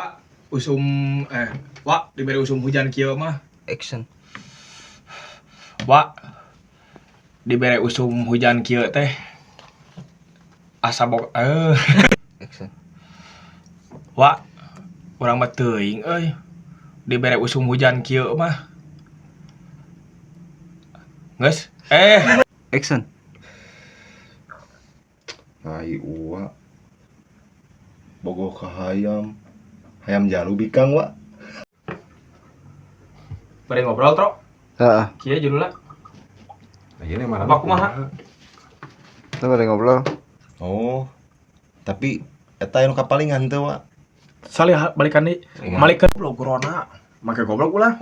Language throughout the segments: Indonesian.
Pak, Wak, diberi usum hujan kieu mah. Action. Wak, diberi usum hujan kieu teh. Asa bok Action. Wak, urang mah teuing euy. Diberi usum hujan kieu mah. Geus? Action. Hai uwa bogoh ka hayam jalu bikang wa. Bari ngobrol, Tro. Heeh. Kieu judulna. Ayeuna marana Apa kumaha? Kita bari ngobrol. Oh, tapi eta anu kapalingan teu wa. Salih balikan deui. Malikeun goblok corona. Make goblok ulah.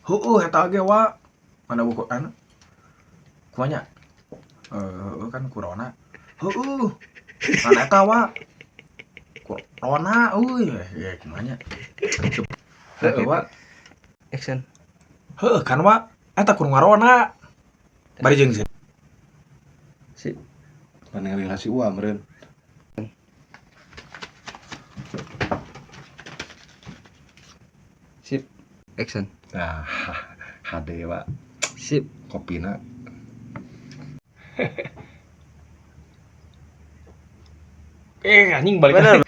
Heueuh eta ge wa. Mana buku anu? Kuanya. Kan corona. Heueuh. Mana eta wa? Corona euy. Ya kumanya. Heueuh wa. Action. Heueuh kan wa. Eta kudu ngarona. Bari jeung sih. Sip. Paninggalin si uwa meureun. Sip. Action. Nah, hade wa Sip. kopina. Anjing balikan.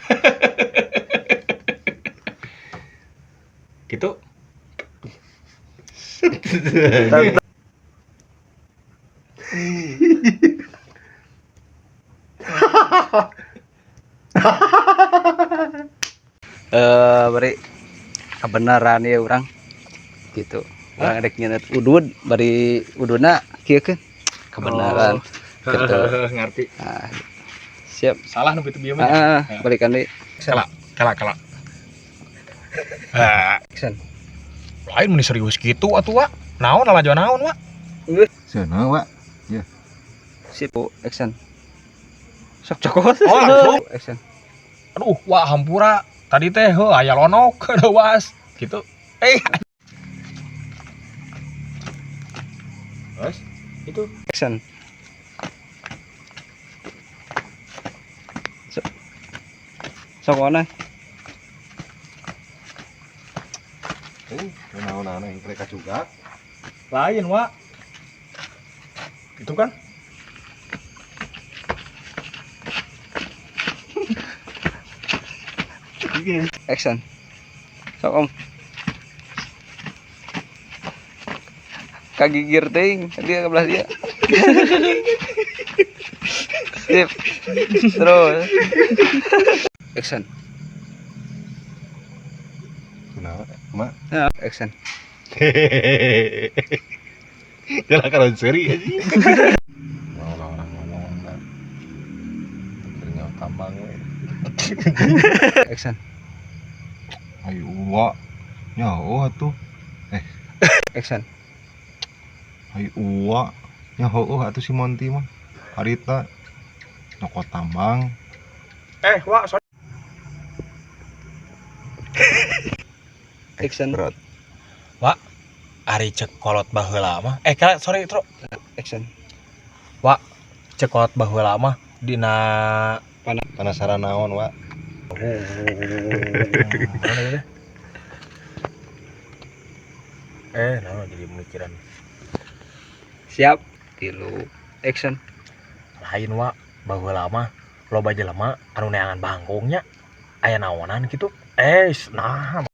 Gitu. Bari kebenaran ya orang gitu. Orang rek nyeunat udud bari uduna kieu keun kebenaran. Gitu. Ngerti. Nah, siap. Salah nu kitu bieu mah. Balikan deui. Kala. Action. Lain mun serius kitu atuh wa. Naon alajuan naon wa? Seuneu wa. Sip. Action. Sok cokot. Oh, langsung. Action. Aduh, wah hampura. Tadi teh aya lonok dewas gitu. Terus itu Action. Sok mana? Naon-naon yang mereka juga. lain wa. Itu kan Action. Sok om. Kagigir ting, dia ke belah dia. Sip. Terus. Action. Kunaon mak? Nah, action. Jalan kalau seri aja. Orang ngomong kan. Akhirnya tambang we. Action. Ayo uwa. Nyaho atuh. Action. Ayo uwa. Nyaho atuh si Monty mah. Harita noko tambang. wa sorry. Action. Berat. Wa ari cek kolot baheula mah. Sorry, Tro. Action. Wa cek kolot baheula mah dina Penasaran naon wa? Naon jadi pemikiran. Siap. Tilu. Action. Lain wa baheula mah loba jelema anu neangan bangkongnya aya naonan gitu. Nah